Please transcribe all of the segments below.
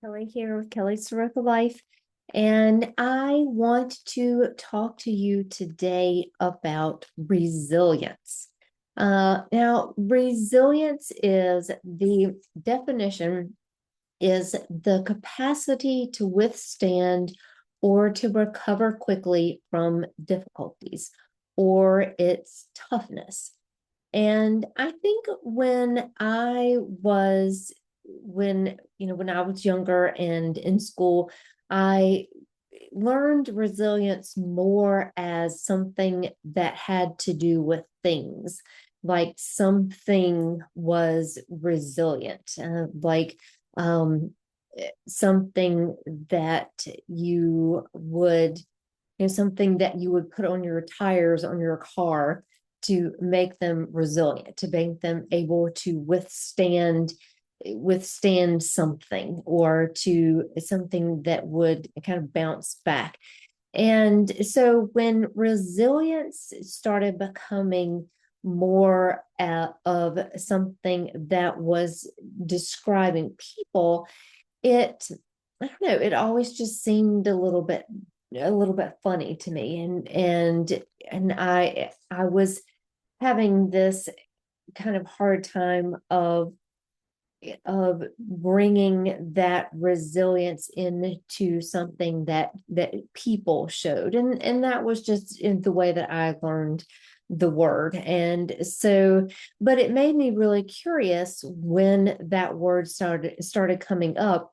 Kelly here with Kelly's Circle Life, and I want to talk to you today about resilience. Now, resilience is the definition is the capacity to withstand or to recover quickly from difficulties or its toughness. And I think when I was younger and in school, I learned resilience more as something that had to do with things, like something was resilient, like um, something that you would, something that you would put on your tires on your car to make them resilient, to make them able to withstand something, or to something that would kind of bounce back. And so when resilience started becoming more of something that was describing people, it I don't know, it always just seemed a little bit funny to me. And I was having this kind of hard time of bringing that resilience into something that people showed, and that was just in the way that I learned the word. And so, but it made me really curious when that word started coming up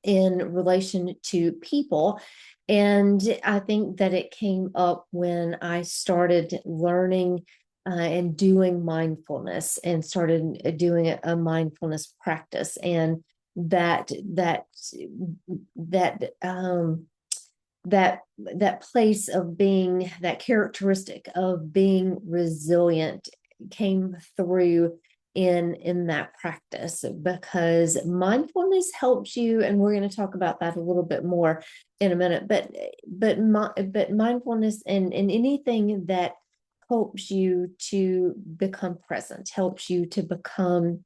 in relation to people. And I think that it came up when I started learning and doing mindfulness, and started doing a mindfulness practice. And that that that that place of being, that characteristic of being resilient, came through in that practice, because mindfulness helps you, and we're going to talk about that a little bit more in a minute. But mindfulness and anything that helps you to become present, helps you to become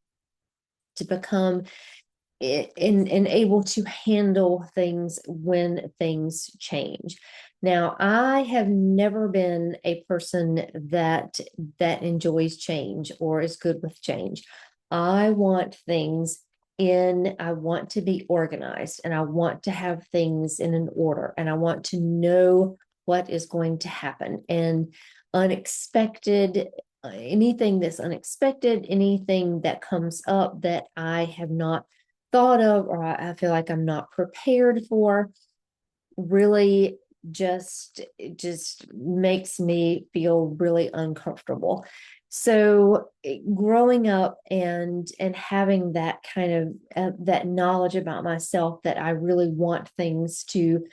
and able to handle things when things change. Now, I have never been a person that enjoys change or is good with change. I want things I want to be organized, and I want to have things in an order, and I want to know what is going to happen. And unexpected anything that's unexpected, anything that comes up that I have not thought of, or I feel like I'm not prepared for, really just makes me feel really uncomfortable. So growing up and having that kind of that knowledge about myself, that I really want things to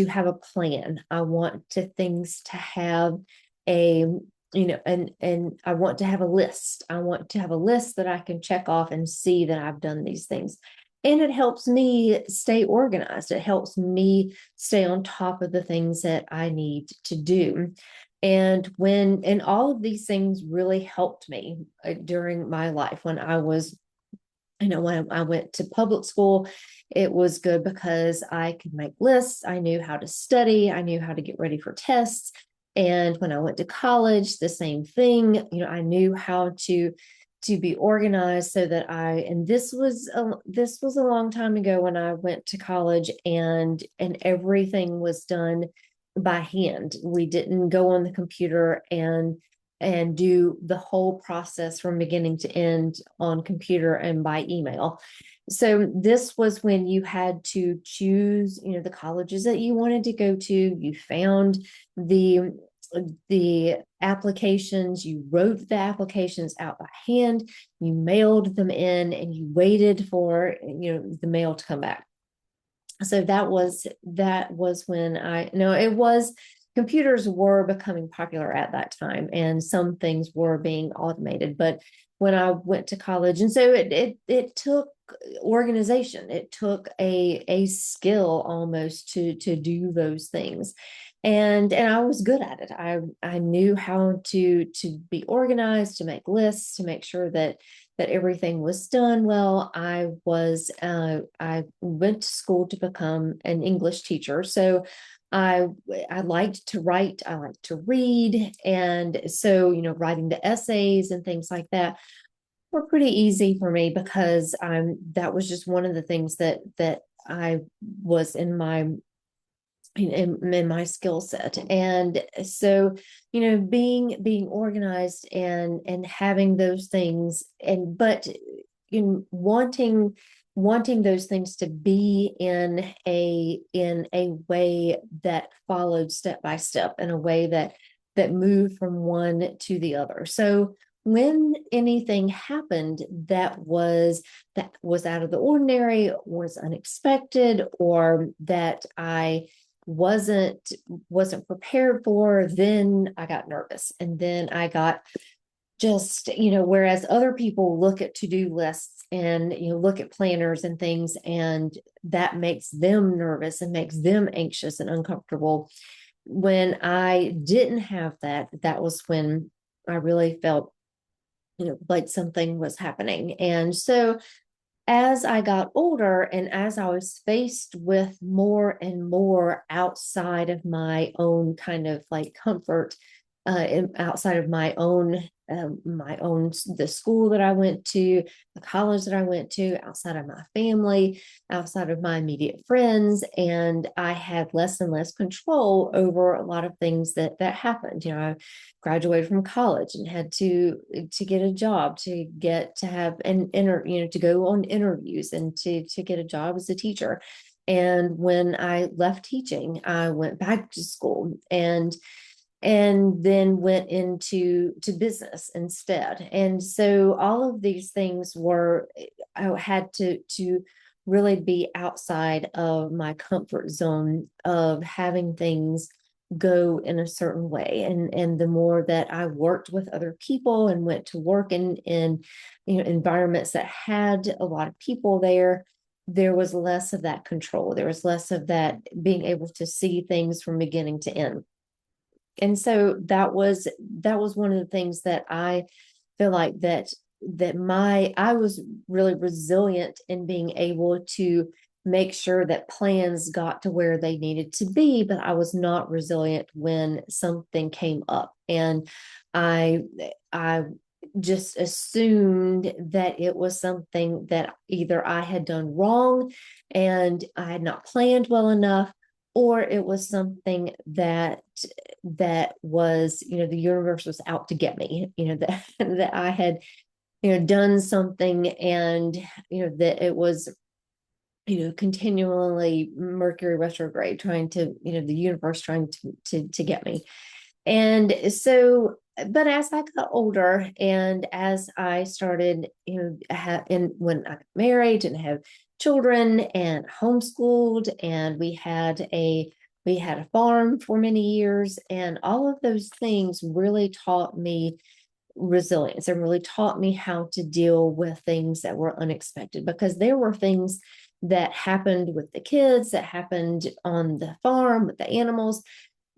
have a plan. I want to things to have a and I want to have a list. I want to have a list that I can check off and see that I've done these things. And it helps me stay organized. It helps me stay on top of the things that I need to do. And all of these things really helped me during my life. When I went to public school, it was good because I could make lists. I knew how to study. I knew how to get ready for tests. And when I went to college, the same thing. I knew how to be organized, so that and this was a long time ago when I went to college, and everything was done by hand. We didn't go on the computer and do the whole process from beginning to end on computer and by email. So this was when you had to choose, the colleges that you wanted to go to. You found the the applications, you wrote the applications out by hand, you mailed them in, and you waited for the mail to come back. So that was when I no it was computers were becoming popular at that time, and some things were being automated. But when I went to college, and so it took organization, it took a skill almost to do those things. And I was good at it. I knew how to be organized, to make lists, to make sure that everything was done well. I went to school to become an English teacher. So I I liked to write, I liked to read. And so, writing the essays and things like that were pretty easy for me because that was just one of the things that I was in my skill set. And so, being organized and having those things, and but in wanting those things to be in a way that followed step by step, in a way that moved from one to the other. So when anything happened that was out of the ordinary, was unexpected, or that I wasn't prepared for, then I got nervous. And then I got just, whereas other people look at to-do lists and, look at planners and things, and that makes them nervous and makes them anxious and uncomfortable. When I didn't have that, that was when I really felt, like something was happening. And so as I got older, and as I was faced with more and more outside of my own kind of like comfort, outside of my own, the school that I went to, the college that I went to, outside of my family, outside of my immediate friends, and I had less and less control over a lot of things that happened. I graduated from college and had to get a job, to get to have to go on interviews and to get a job as a teacher. And when I left teaching, I went back to school and then went into business instead. And so all of these things I had to really be outside of my comfort zone of having things go in a certain way. And the more that I worked with other people and went to work in environments that had a lot of people there was less of that control. There was less of that being able to see things from beginning to end. And so that was one of the things that I feel like that I was really resilient in being able to make sure that plans got to where they needed to be, but I was not resilient when something came up. And I I just assumed that it was something that either I had done wrong and I had not planned well enough, or it was something that was, the universe was out to get me, that that I had, done something, and that it was, continually Mercury retrograde, trying to, the universe trying to get me. And so, but as I got older and as I started, and when I got married and have children and homeschooled, and we had a farm for many years, and all of those things really taught me resilience and really taught me how to deal with things that were unexpected, because there were things that happened with the kids, that happened on the farm with the animals,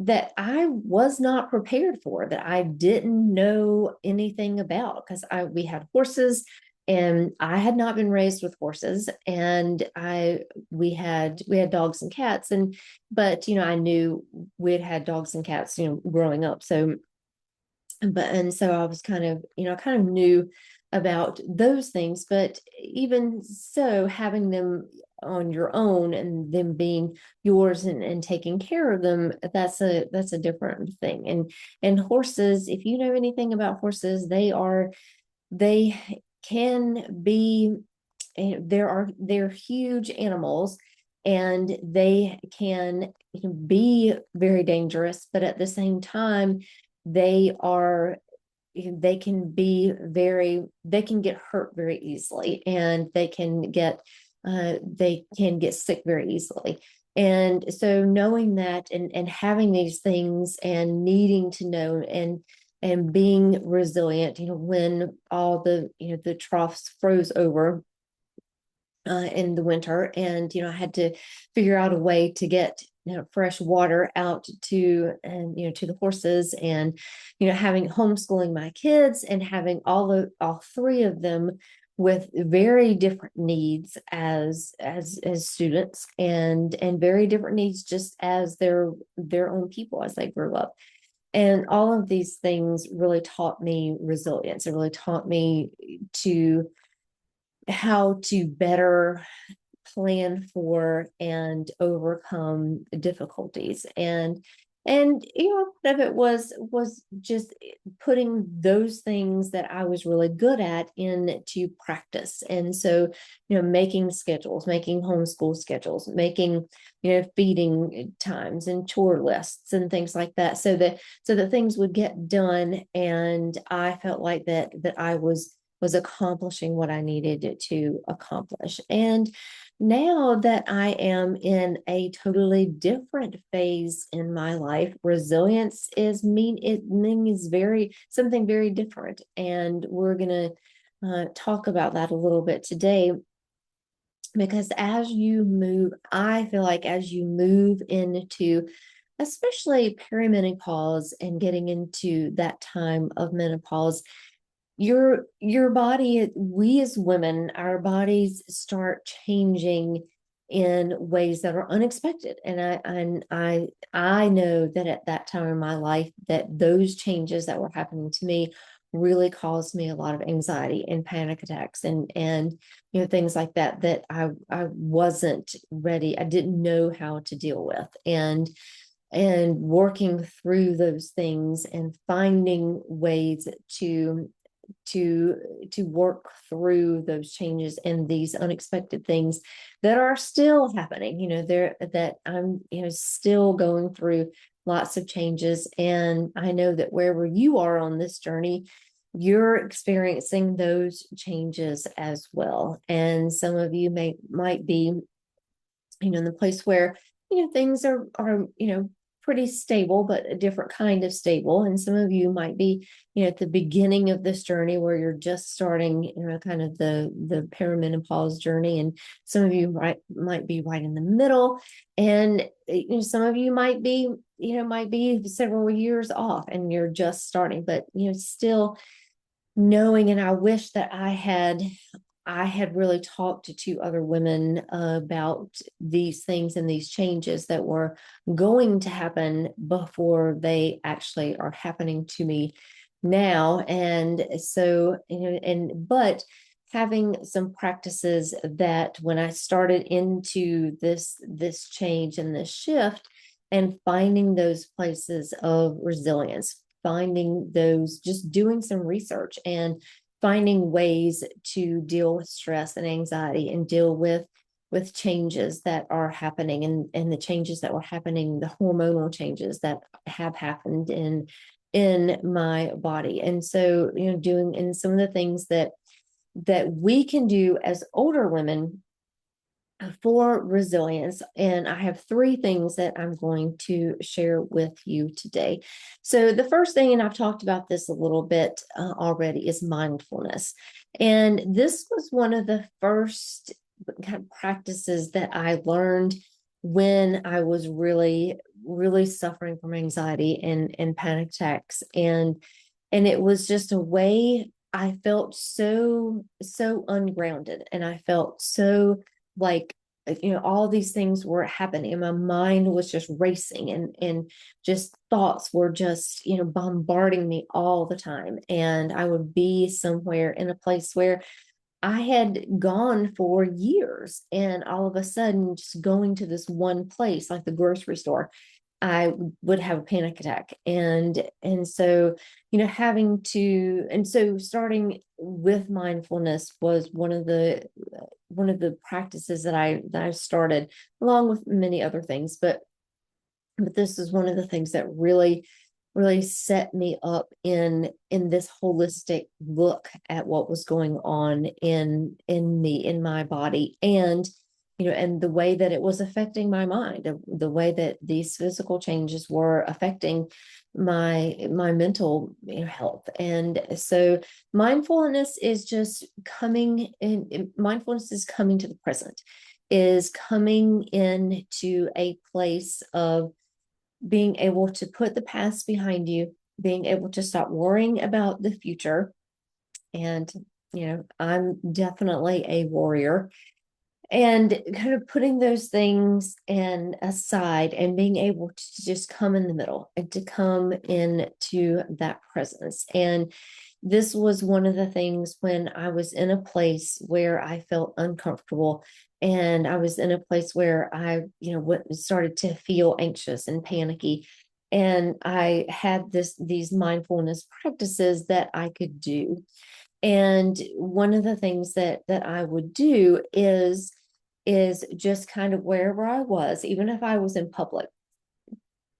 that I was not prepared for, that I didn't know anything about, because we had horses and I had not been raised with horses, and we had dogs and cats, but I knew we had dogs and cats growing up. So I was kind of knew about those things, but even so, having them on your own and them being yours, and taking care of them, that's a different thing. And horses, if you know anything about horses, they can be, they're huge animals, and they can be very dangerous, but at the same time they are they can get hurt very easily, and they can get sick very easily. And so knowing that, and having these things, and needing to know, and being resilient, when all the troughs froze over in the winter, and I had to figure out a way to get fresh water out to, and to the horses, and having homeschooling my kids, and having all three of them with very different needs as students, and very different needs just as their own people as they grew up. And all of these things really taught me resilience. It really taught me to how to better plan for and overcome difficulties. And part of it was just putting those things that I was really good at into practice. And so making schedules, making homeschool schedules, making feeding times and chore lists and things like that, so that things would get done, and I felt like that I was accomplishing what I needed to accomplish. And now that I am in a totally different phase in my life, resilience it means something very different. And we're gonna talk about that a little bit today, because I feel like as you move into especially perimenopause and getting into that time of menopause, your body, we as women, our bodies start changing in ways that are unexpected. And I know that at that time in my life, that those changes that were happening to me really caused me a lot of anxiety and panic attacks, and things like that, that I wasn't ready. I didn't know how to deal with. And working through those things and finding ways to work through those changes and these unexpected things that are still happening, there, that I'm still going through lots of changes. And I know that wherever you are on this journey, you're experiencing those changes as well. And some of you might be in the place where things are pretty stable, but a different kind of stable. And some of you might be at the beginning of this journey, where you're just starting kind of the perimenopause journey. And some of you might be right in the middle, and some of you might be several years off and you're just starting, but still knowing. And I wish that I had really talked to other women about these things and these changes that were going to happen before they actually are happening to me now. And so, but having some practices that when I started into this change and this shift, and finding those places of resilience, finding those, just doing some research and finding ways to deal with stress and anxiety, and deal with changes that are happening, and the changes that were happening, the hormonal changes that have happened in my body. And so doing, and some of the things that we can do as older women for resilience. And I have three things that I'm going to share with you today. So the first thing, and I've talked about this a little bit already, is mindfulness. And this was one of the first kind of practices that I learned when I was really, really suffering from anxiety and panic attacks. And it was just a way. I felt so ungrounded, and I felt so like all these things were happening, and my mind was just racing, and just thoughts were just bombarding me all the time. And I would be somewhere in a place where I had gone for years, and all of a sudden, just going to this one place like the grocery store, I would have a panic attack. And so starting with mindfulness was one of the practices that I started, along with many other things, but this is one of the things that really set me up in this holistic look at what was going on in me, in my body, and and the way that it was affecting my mind, the way that these physical changes were affecting my mental health. And so mindfulness is just coming in. Mindfulness is coming to the present. is coming into a place of being able to put the past behind you, being able to stop worrying about the future. And, I'm definitely a warrior, and kind of putting those things and aside and being able to just come in the middle and to come into that presence. And this was one of the things when I was in a place where I felt uncomfortable, and I was in a place where I, started to feel anxious and panicky. And I had these mindfulness practices that I could do. And one of the things that I would do is just kind of wherever I was, even if I was in public,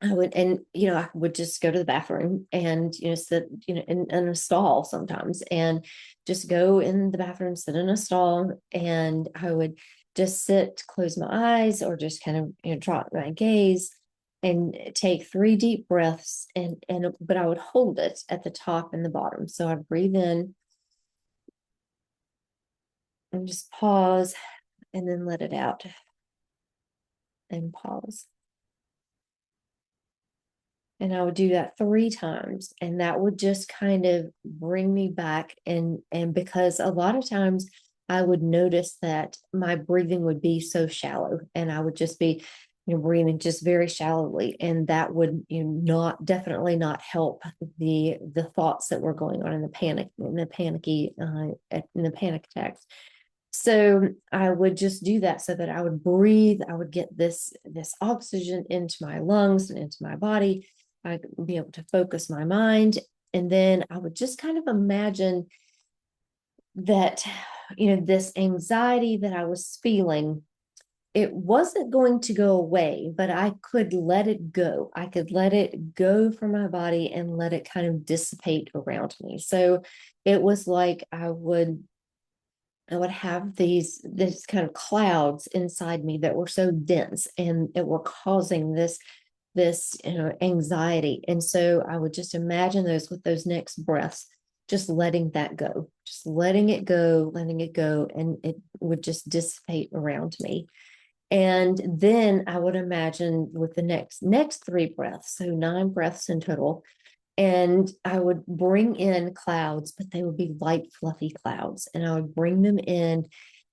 I would just go to the bathroom and, sit, in a stall sometimes, and just go in the bathroom, sit in a stall, and I would just sit, close my eyes, or just kind of, drop my gaze and take 3 deep breaths, but I would hold it at the top and the bottom. So I'd breathe in and just pause, and then let it out and pause. And I would do that 3 times, and that would just kind of bring me back. And because a lot of times I would notice that my breathing would be so shallow, and I would just be, breathing just very shallowly, and that would, not definitely not help the thoughts that were going on in the panic, in the panic attacks. So I would just do that so that I would breathe. I would get this oxygen into my lungs and into my body. I'd be able to focus my mind. And then I would just kind of imagine that, this anxiety that I was feeling, it wasn't going to go away, but I could let it go. I could let it go from my body and let it kind of dissipate around me. So it was like I would have this kind of clouds inside me that were so dense, and it were causing this anxiety. And so I would just imagine those, with those next breaths, just letting that go, just letting it go, and it would just dissipate around me. And then I would imagine with the next 3 breaths, so 9 breaths in total, and I would bring in clouds, but they would be light, fluffy clouds, and I would bring them in,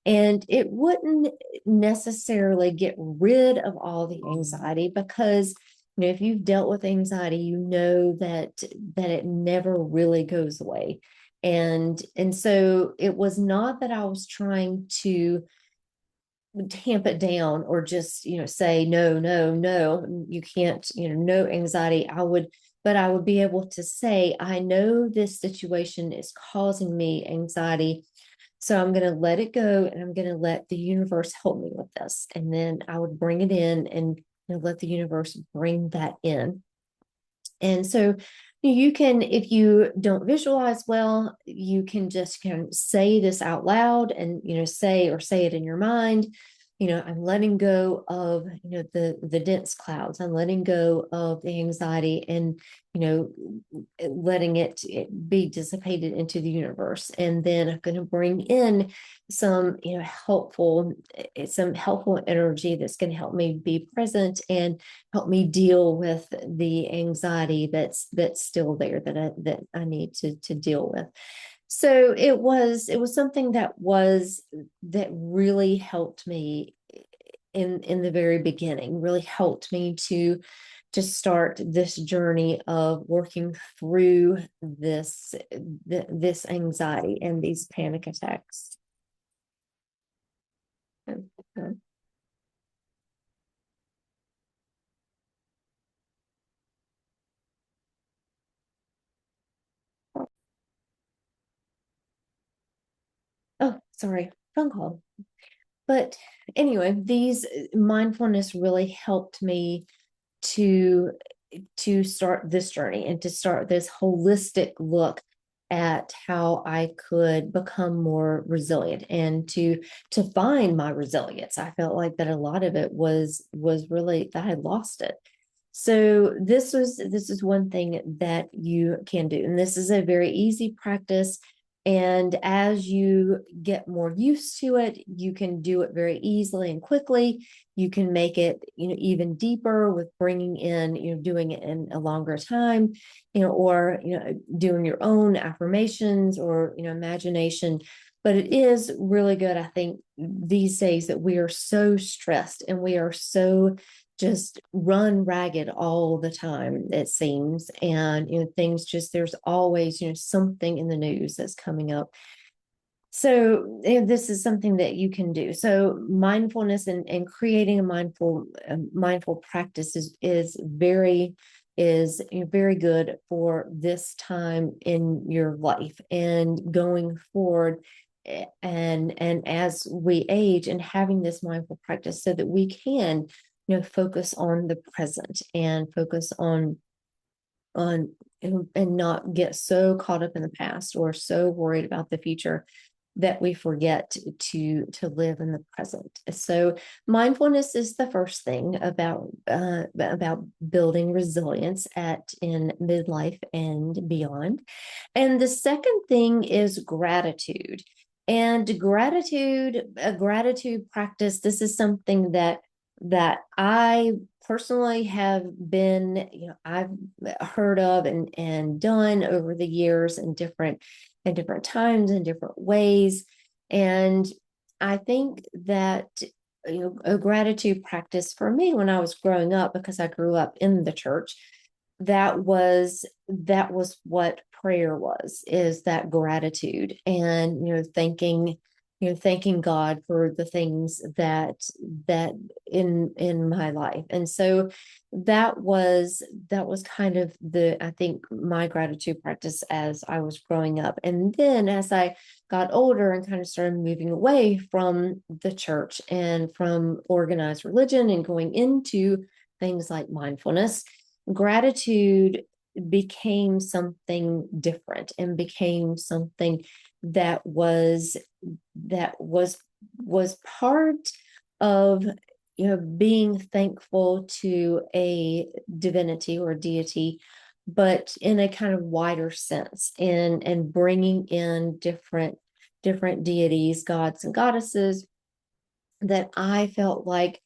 and it wouldn't necessarily get rid of all the anxiety, because if you've dealt with anxiety, you know that it never really goes away. And so it was not that I was trying to tamp it down, or just say no, no, no, you can't, no anxiety. But I would be able to say, I know this situation is causing me anxiety, so I'm going to let it go, and I'm going to let the universe help me with this. And then I would bring it in, and let the universe bring that in. And so you can, if you don't visualize well, you can just kind of say this out loud, and say it in your mind. I'm letting go of the dense clouds. I'm letting go of the anxiety, and letting it be dissipated into the universe. And then I'm going to bring in some helpful energy that's going to help me be present and help me deal with the anxiety that's still there, that I need to deal with. So it was something that really helped me in the very beginning, really helped me to start this journey of working through this anxiety and these panic attacks. Oh, sorry, phone call. But anyway, these mindfulness really helped me to start this journey, and to start this holistic look at how I could become more resilient, and to find my resilience. I felt like that a lot of it was really that I had lost it. So this is one thing that you can do, and this is a very easy practice. And as you get more used to it, you can do it very easily and quickly. You can make it, even deeper with bringing in, doing it in a longer time, or, doing your own affirmations or, imagination. But it is really good, I think, these days that we are so stressed and we are so just run ragged all the time, it seems. And, things just, there's always, something in the news that's coming up. So this is something that you can do. So mindfulness and creating a mindful practice is very good for this time in your life and going forward. And as we age, and having this mindful practice so that we can, focus on the present and focus on and not get so caught up in the past or so worried about the future that we forget to live in the present. So mindfulness is the first thing about building resilience in midlife and beyond. And the second thing is gratitude. And a gratitude practice. This is something that I personally have been, I've heard of and done over the years in different times in different ways. And I think that, a gratitude practice for me when I was growing up, because I grew up in the church, that was what prayer was, is that gratitude and, thanking God for the things that in my life. And so that was kind of I think, my gratitude practice as I was growing up. And then as I got older and kind of started moving away from the church and from organized religion and going into things like mindfulness, gratitude became something different and became something that was that was was part of, being thankful to a divinity or a deity, but in a kind of wider sense, and bringing in different deities, gods and goddesses, that I felt like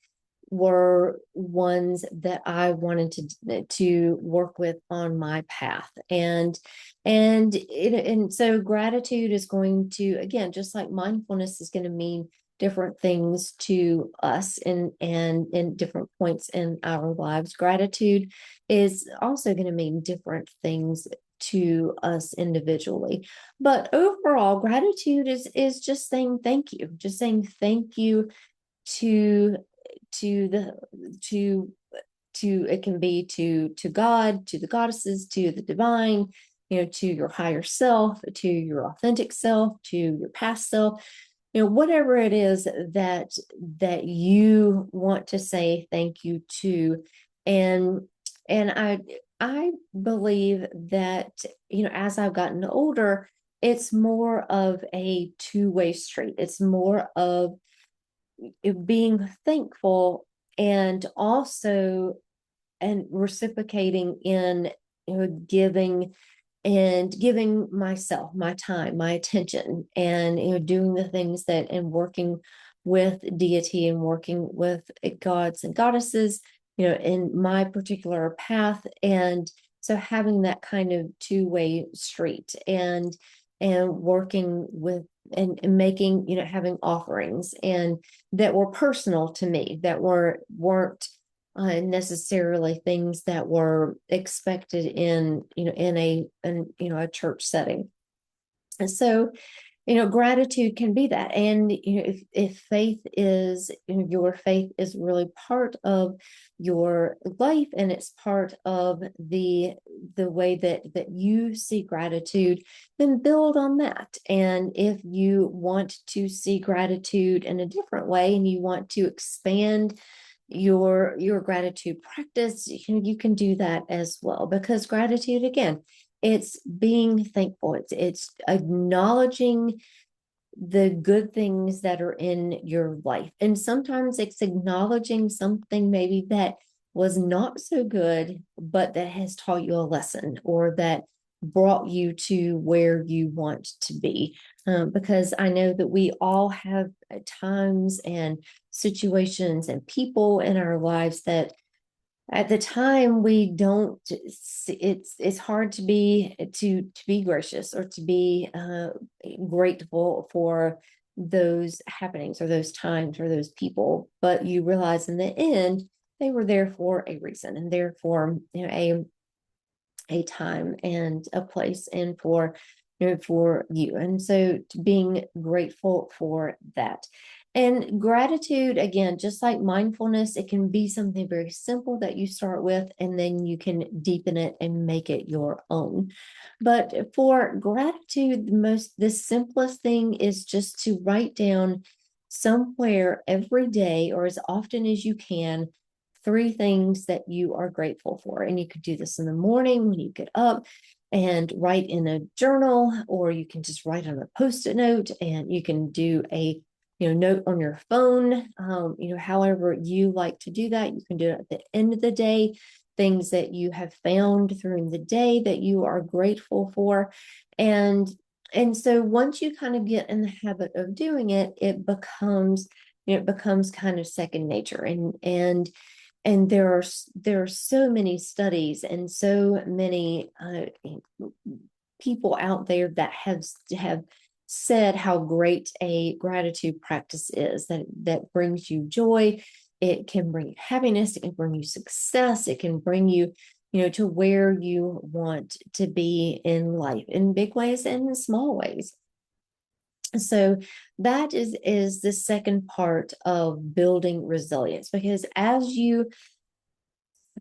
were ones that I wanted to work with on my path. And so gratitude is going to, again, just like mindfulness is going to mean different things to us and in different points in our lives. Gratitude is also going to mean different things to us individually. But overall, gratitude is just saying thank you, just saying thank you to to the to it can be to God, to the goddesses, to the divine, to your higher self, to your authentic self, to your past self, whatever it is that you want to say thank you to. And and i i believe that, as I've gotten older, it's more of a two-way street. It's more of being thankful and also and reciprocating in, giving myself my time, my attention, and, doing the things that, and working with deity and working with gods and goddesses, in my particular path. And so having that kind of two-way street, and working with, and making, having offerings and that were personal to me, that weren't necessarily things that were expected in, a church setting. And so, gratitude can be that. And, if faith is, your faith is really part of your life, and it's part of the way that you see gratitude, then build on that. And if you want to see gratitude in a different way, and you want to expand your gratitude practice, you can do that as well. Because gratitude, again, it's being thankful. It's acknowledging the good things that are in your life. And sometimes it's acknowledging something maybe that was not so good, but that has taught you a lesson, or brought you to where you want to be. Because I know that we all have times and situations and people in our lives that at the time we don't, it's hard to be gracious or to be grateful for those happenings or those times or those people, but you realize in the end they were there for a reason, and therefore, a time and a place, and for you. And so being grateful for that. And gratitude, again, just like mindfulness, it can be something very simple that you start with, and then you can deepen it and make it your own. But for gratitude, the simplest thing is just to write down somewhere every day, or as often as you can, three things that you are grateful for. And you could do this in the morning when you get up and write in a journal, or you can just write on a post-it note, and you can do a note on your phone. However you like to do that. You can do it at the end of the day, things that you have found through the day that you are grateful for. And so once you kind of get in the habit of doing it, it becomes kind of second nature. And there are so many studies and so many people out there that have said how great a gratitude practice is, that brings you joy. It can bring you happiness. It can bring you success. It can bring you, to where you want to be in life, in big ways and in small ways. So that is the second part of building resilience, because as you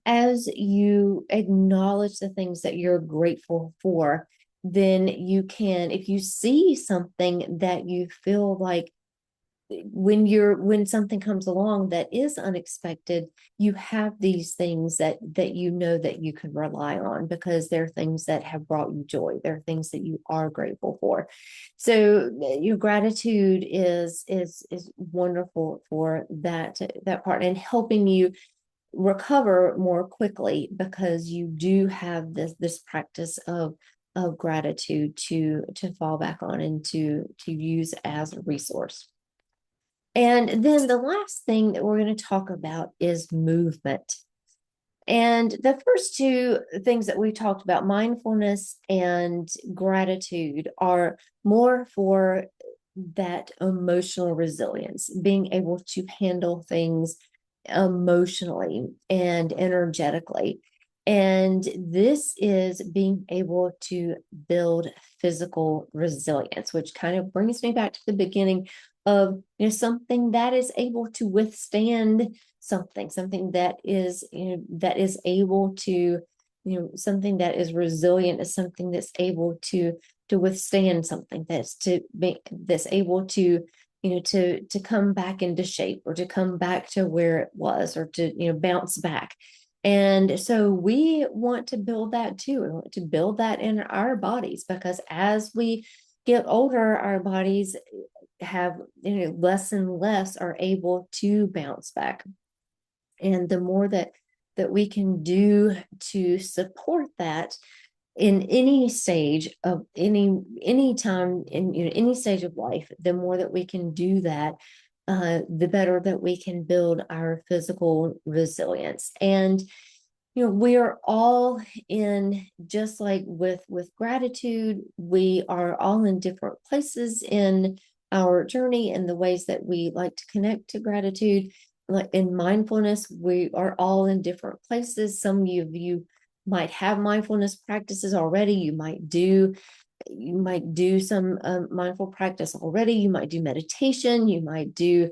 acknowledge the things that you're grateful for, then you can, if you see something that you feel like, when something comes along that is unexpected, you have these things that that you can rely on, because they're things that have brought you joy. They're things that you are grateful for. So your gratitude is wonderful for that part, and helping you recover more quickly, because you do have this practice of gratitude to fall back on and to use as a resource. And then the last thing that we're going to talk about is movement. And the first two things that we talked about, mindfulness and gratitude, are more for that emotional resilience, being able to handle things emotionally and energetically. And this is being able to build physical resilience, which kind of brings me back to the beginning of something that is able to withstand something that is able to, something that is resilient, is something that's able to withstand something, that's able to to come back into shape, or to come back to where it was, or to bounce back. And so we want to build that too. We want to build that in our bodies, because as we get older, our bodies have less and less are able to bounce back. And the more that we can do to support that in any stage of any time in any stage of life, the more that we can do that, the better that we can build our physical resilience. And we are all in, just like with gratitude, we are all in different places in our journey and the ways that we like to connect to gratitude. Like in mindfulness, we are all in different places. Some of you might have mindfulness practices already. You might do some mindful practice already. You might do meditation. You might do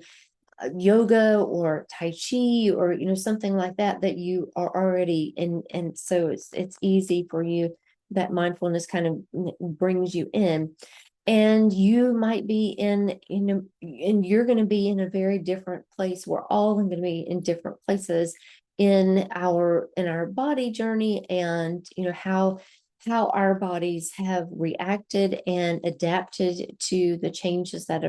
yoga or tai chi, or something like that you are already in. And so it's easy for you. That mindfulness kind of brings you in. And you might be in and you're going to be in a very different place. We're all going to be in different places in our body journey, and how our bodies have reacted and adapted to the changes that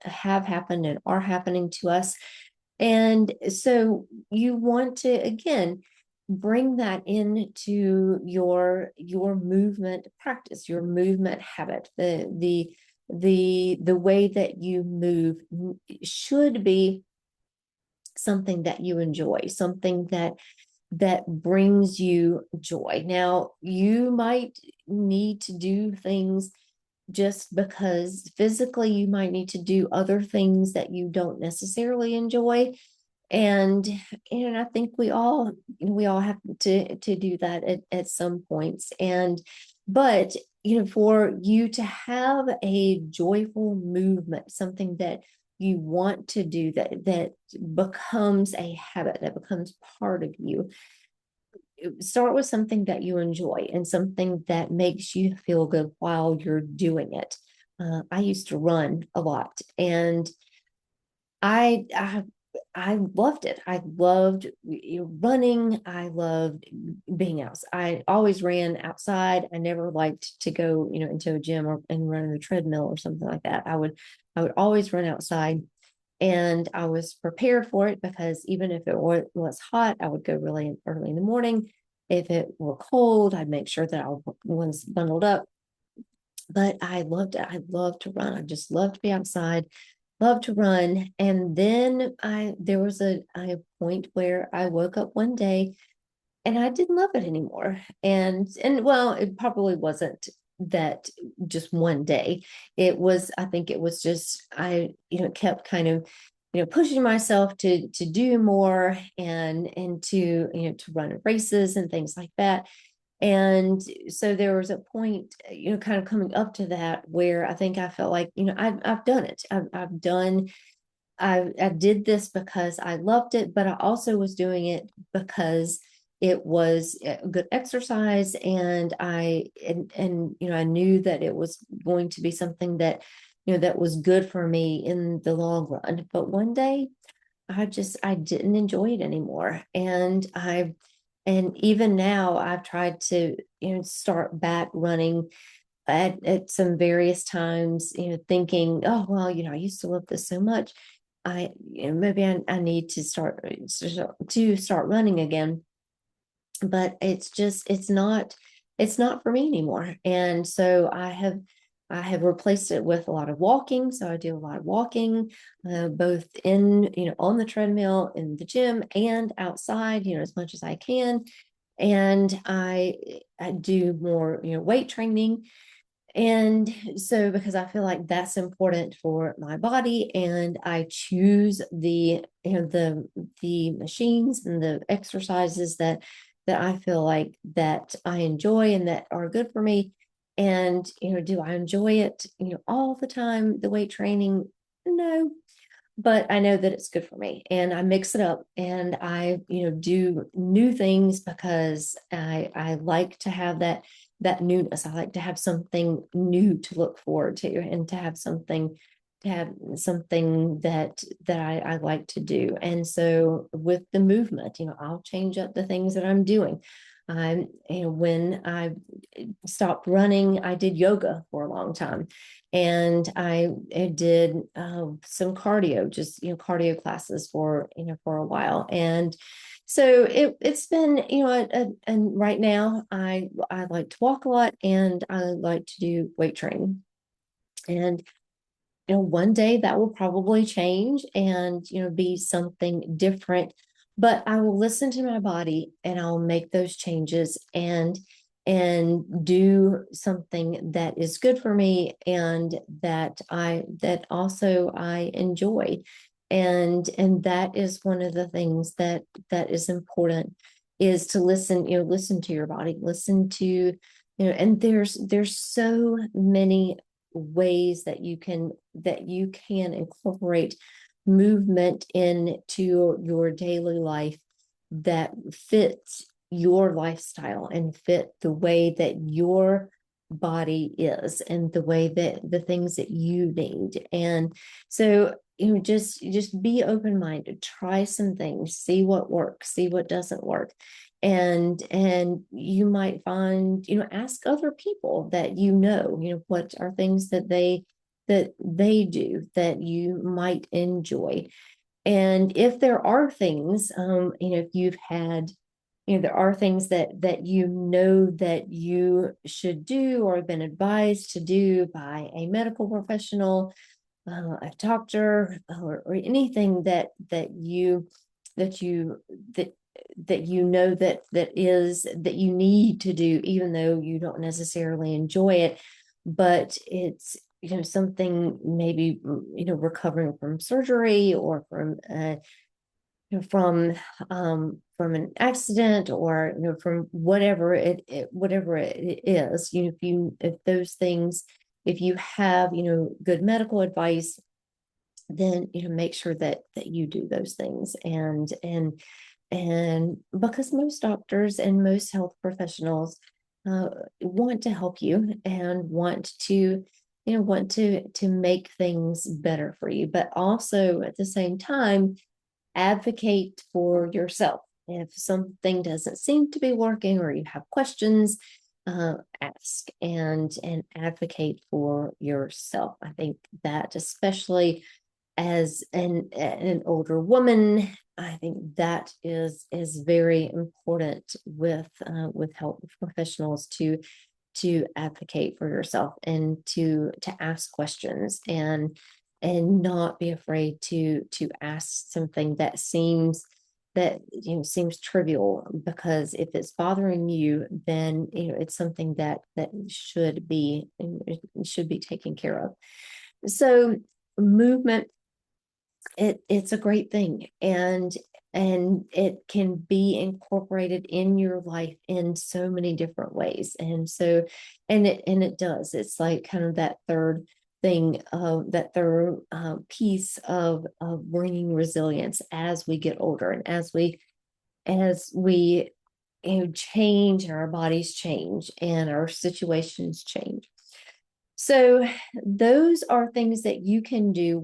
have happened and are happening to us. And so you want to, again, bring that into your movement practice, your movement habit. The way that you move should be something that you enjoy, something that brings you joy. Now, you might need to do things just because physically you might need to do other things that you don't necessarily enjoy. And I think we all have to do that at some points. But for you to have a joyful movement, something that you want to do, that becomes a habit, that becomes part of you, start with something that you enjoy and something that makes you feel good while you're doing it. I used to run a lot, and I, I I loved it. I loved running. I loved being out. I always ran outside. I never liked to go, into a gym and run on the treadmill or something like that. I would always run outside, and I was prepared for it because even if it was hot, I would go really early in the morning. If it were cold, I'd make sure that I was bundled up. But I loved it. I loved to run. I just loved to be outside, loved to run. And then there was a point where I woke up one day and I didn't love it anymore. And well, it probably wasn't that just one day. I think it was just kept kind of pushing myself to do more and to to run races and things like that. And so there was a point, kind of coming up to that where I think I felt like, I've done it. I've done, I did this because I loved it, but I also was doing it because it was a good exercise. And I knew that it was going to be something that, that was good for me in the long run. But one day I didn't enjoy it anymore. And even now I've tried to, start back running at some various times, thinking, oh, well, I used to love this so much. Maybe I need to start running again. But it's not for me anymore. And so I have replaced it with a lot of walking. So I do a lot of walking, both on the treadmill in the gym and outside, as much as I can. And I do more, weight training. And so because I feel like that's important for my body, and I choose the machines and the exercises that I feel like that I enjoy and that are good for me. And do I enjoy it, all the time, the weight training? No, but I know that it's good for me, and I mix it up, and I do new things because I like to have that newness. I like to have something new to look forward to, and to have something that I like to do. And so with the movement, I'll change up the things that I'm doing. When I stopped running, I did yoga for a long time, and I did some cardio, just cardio classes for a while. And so it's been and right now I like to walk a lot, and I like to do weight training. And one day that will probably change and be something different, but I will listen to my body and I'll make those changes and do something that is good for me, and that also I enjoy. And that is one of the things that is important, is to listen to your body, listen to and there's so many ways that you can incorporate movement into your daily life that fits your lifestyle and fit the way that your body is and the way that the things that you need. And so just be open-minded, try some things, see what works, see what doesn't work. And you might find, ask other people that what are things that they do that you might enjoy. And if there are things, if you've had there are things that you know that you should do or have been advised to do by a medical professional, a doctor, or anything that you that that you know that you need to do, even though you don't necessarily enjoy it, but it's something, maybe recovering from surgery, or from an accident, or from whatever it is. If those things, if you have good medical advice, then make sure that you do those things. And because most doctors and most health professionals uh, want to help you, and want to make things better for you, but also at the same time advocate for yourself. If something doesn't seem to be working, or you have questions, ask and advocate for yourself. I think that, especially as an older woman, I think that is very important with health professionals, to advocate for yourself, and to ask questions, and not be afraid to ask something that seems trivial, because if it's bothering you, then it's something that should be taken care of. So movement, it's a great thing, and it can be incorporated in your life in so many different ways. And it does. It's like kind of that third thing, that third piece of bringing resilience as we get older, and as we change, and our bodies change, and our situations change. So those are things that you can do,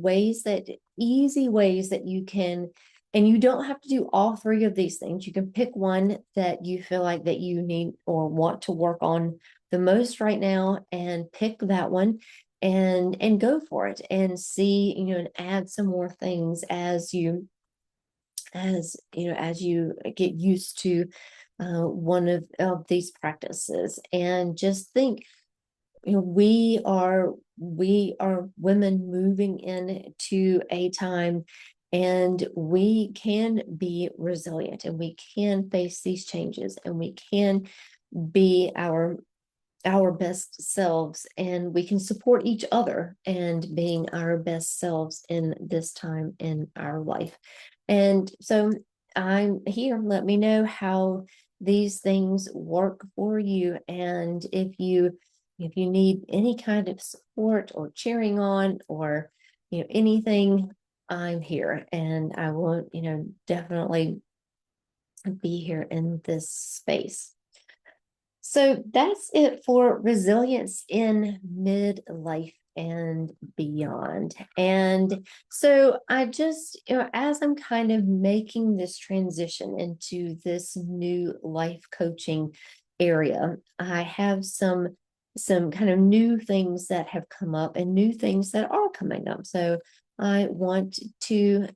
easy ways that you can, and you don't have to do all three of these things. You can pick one that you feel like that you need or want to work on the most right now, and pick that one, and go for it, and see, and add some more things as you get used to one of these practices. And just think, we are women moving into a time, and we can be resilient, and we can face these changes, and we can be our best selves, and we can support each other and being our best selves in this time in our life. And so I'm here. Let me know how these things work for you. And if you need any kind of support or cheering on, or anything, I'm here, and I will definitely be here in this space. So that's it for resilience in midlife and beyond. And so I just, as I'm kind of making this transition into this new life coaching area, I have some kind of new things that have come up, and new things that are coming up. So I want to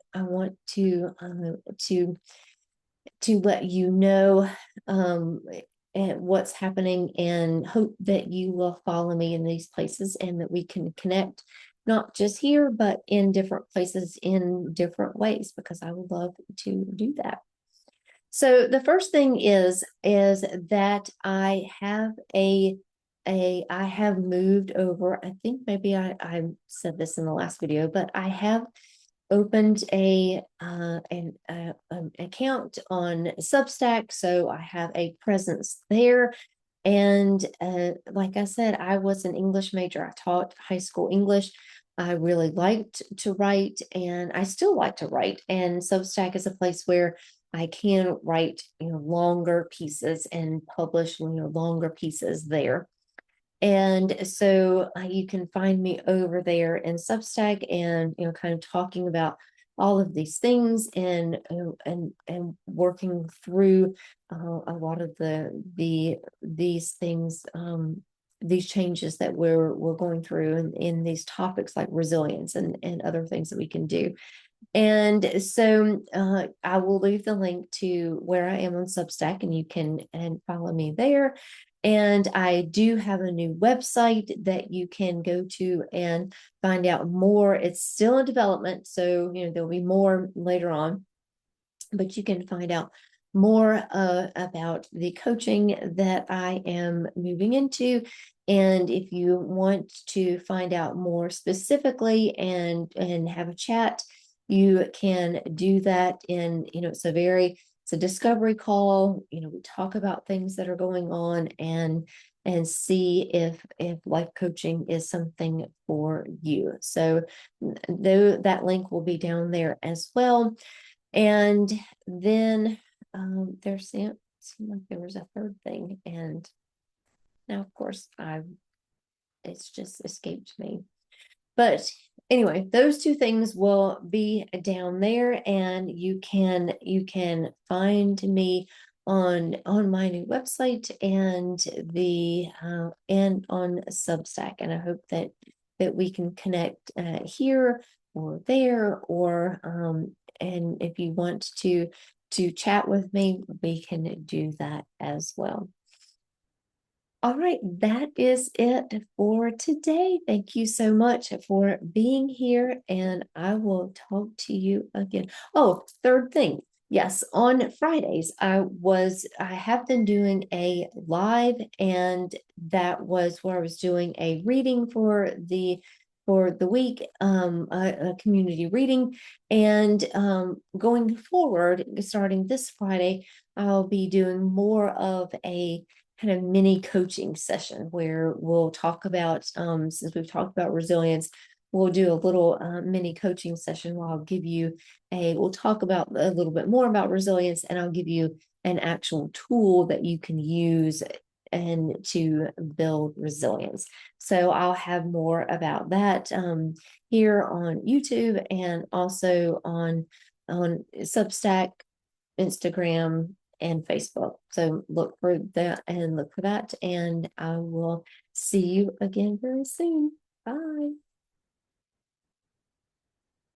let you know and what's happening, and hope that you will follow me in these places, and that we can connect, not just here, but in different places in different ways, because I would love to do that. So the first thing is that I have moved over. I think maybe I said this in the last video, but I have opened an account on Substack, so I have a presence there. And like I said, I was an English major. I taught high school English. I really liked to write, and I still like to write. And Substack is a place where I can write longer pieces, and publish longer pieces there. And so you can find me over there in Substack, and kind of talking about all of these things, and working through a lot of these things, these changes that we're going through, in these topics like resilience, and other things that we can do. And so I will leave the link to where I am on Substack, and you can and follow me there. And I do have a new website that you can go to and find out more. It's still in development, so there'll be more later on, but you can find out more about the coaching that I am moving into. And if you want to find out more specifically and have a chat, you can do that in, it's a discovery call. We talk about things that are going on and see if life coaching is something for you. So though that link will be down there as well. And then there seemed like there was a third thing, and now of course it's just escaped me. But anyway, those two things will be down there, and you can find me on my new website and the and on Substack. And I hope that we can connect here or there, or and if you want to chat with me, we can do that as well. All right, that is it for today. Thank you so much for being here, and I will talk to you again. Oh, third thing. Yes, on Fridays, I have been doing a live, and that was where I was doing a reading for the week, a community reading. And going forward, starting this Friday, I'll be doing more of a kind of mini coaching session where we'll talk about, since we've talked about resilience, we'll do a little mini coaching session where we'll talk about a little bit more about resilience, and I'll give you an actual tool that you can use and to build resilience. So I'll have more about that here on YouTube, and also on Substack, Instagram, and Facebook. So look for that, and I will see you again very soon. Bye.